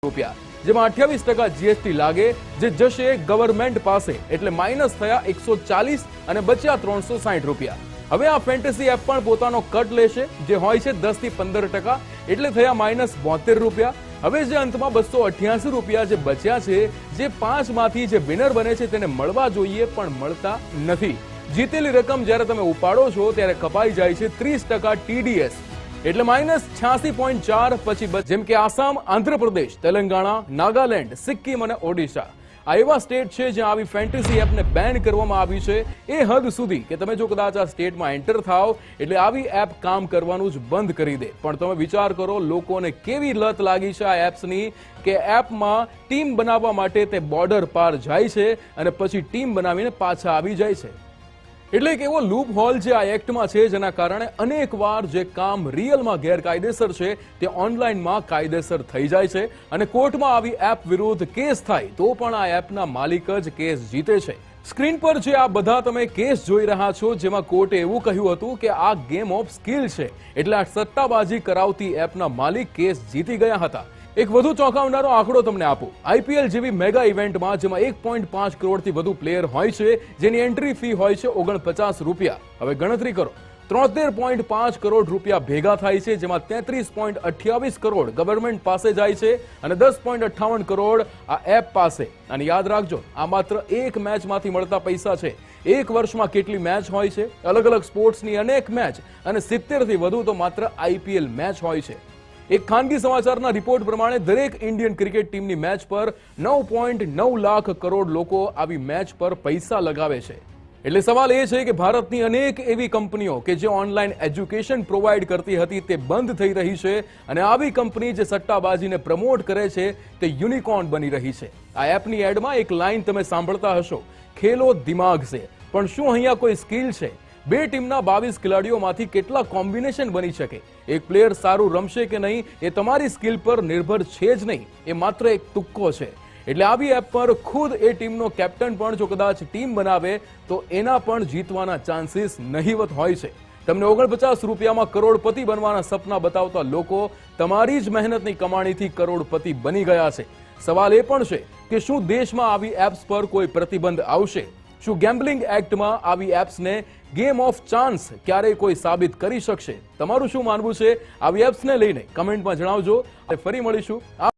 રૂપિયા, જેમાં 28% જીએસટી લાગે, જે જશે ગવર્મેન્ટ પાસે, એટલે માઇનસ થયા 140 અને બચ્યા 360 રૂપિયા. હવે આ ફેન્ટસી એપ પણ પોતાનો કટ લેશે, જે હોય છે 10 થી 15%, એટલે થયા માઇનસ 72 રૂપિયા. હવે જે અંતમાં 288 રૂપિયા જે બચ્યા છે, જે 5 માંથી જે વિનર બને છે તેને મળવા જોઈએ પણ મળતા નથી. જીતેલી રકમ જ્યારે તમે ઉપાડો છો ત્યારે કપાઈ જાય છે 30% TDS, એટલે માઇનસ 86.4. પછી જેમ કે આસામ, આંધ્રપ્રદેશ, તેલંગાણા, નાગાલેન્ડ, સિક્કિમ અને ઓડિશા આ એવા સ્ટેટ છે જ્યાં આવી ફેન્ટસી એપને બેન કરવામાં આવી છે, એ હદ સુધી કે તમે જો કદાચ આ સ્ટેટમાં એન્ટર થાવ એટલે આવી એપ કામ કરવાનું જ બંધ કરી દે. પણ તમે વિચાર કરો, લોકોને કેવી લત લાગી છે આ એપ્સની કે એપમાં ટીમ બનાવવા માટે તે બોર્ડર પાર જાય છે અને પછી ટીમ બનાવીને પાછા આવી જાય છે. એટલે કે એવો લૂપ હોલ જે આ એક્ટમાં છે, જેના કારણે અનેક વાર જે કામ રિયલમાં ગેરકાયદેસર છે તે ઓનલાઈનમાં કાયદેસર થઈ જાય છે અને કોર્ટમાં આવી એપ વિરુદ્ધ કેસ થાય તો પણ આ એપના માલિક જ કેસ જીતે છે. સ્ક્રીન પર જે આ બધા તમે કેસ જોઈ રહ્યા છો, જેમાં કોર્ટે એવું કહ્યું હતું કે આ ગેમ ઓફ સ્કિલ છે, એટલે આ સટ્ટાબાજી કરાવતી એપના માલિક કેસ જીતી ગયા હતા. એક વધુ ચોંકાવનારો આંકડો તમને આપું. આઈપીએલ જેવી મેગા ઇવેન્ટમાં જેમાં 1.5 કરોડથી વધુ પ્લેયર હોય છે, જેની એન્ટ્રી ફી હોય છે 49 રૂપિયા. હવે ગણતરી કરો, 73.5 કરોડ રૂપિયા ભેગા થાય છે, જેમાં 33.28 કરોડ ગવર્મેન્ટ પાસે જાય છે અને 10.58 કરોડ આ એપ પાસે. અને યાદ રાખજો, આ માત્ર એક મેચમાંથી મળતા પૈસા છે. એક વર્ષમાં કેટલી મેચ હોય છે, અલગ અલગ સ્પોર્ટ્સની અનેક મેચ, અને 70 થી વધુ તો માત્ર આઈપીએલ મેચ હોય છે. એક ખાનગી સમાચારના રિપોર્ટ પ્રમાણે દરેક ઇન્ડિયન ક્રિકેટ ટીમની મેચ પર 9.9 લાખ કરોડ લોકો આવી મેચ પર પૈસા લગાવે છે. એટલે સવાલ એ છે કે ભારતની અનેક એવી કંપનીઓ કે જે ઓનલાઈન એજ્યુકેશન પ્રોવાઈડ કરતી હતી તે બંધ થઈ રહી છે, અને આવી કંપની જે સટ્ટાબાજીને પ્રમોટ કરે છે તે યુનિકોર્ન બની રહી છે. આ એપની એડમાં એક લાઈન તમે સાંભળતા હશો, ખેલો દિમાગ સે. પણ શું અહીંયા કોઈ સ્કિલ છે? બે ટીમના 22 ખેલાડીઓમાંથી કેટલા કોમ્બિનેશન બની શકે? એક પ્લેયર સારું રમશે કે નહીં એ તમારી સ્કિલ પર નિર્ભર છે જ નહીં, એ માત્ર એક તુક્કો છે. એટલે આવી એપ પર ખુદ એ ટીમનો કેપ્ટન પણ જો કદાચ ટીમ બનાવે તો એના પણ જીતવાના ચાન્સીસ નહીવત હોય છે. તમને 49 રૂપિયામાં કરોડપતિ બનવાના સપના બતાવતા લોકો તમારી જ મહેનતની કમાણીથી કરોડપતિ બની ગયા છે. સવાલ એ પણ છે કે શું દેશમાં આવી એપ્સ પર કોઈ પ્રતિબંધ આવશે? શું ગેમ્બલિંગ એક્ટમાં આવી એપ્સને ગેમ ઓફ ચાન્સ ક્યારેય કોઈ સાબિત કરી શકશે? તમારું શું માનવું છે આવી એપ્સને લઈને કમેન્ટમાં જણાવજો. ફરી મળીશું.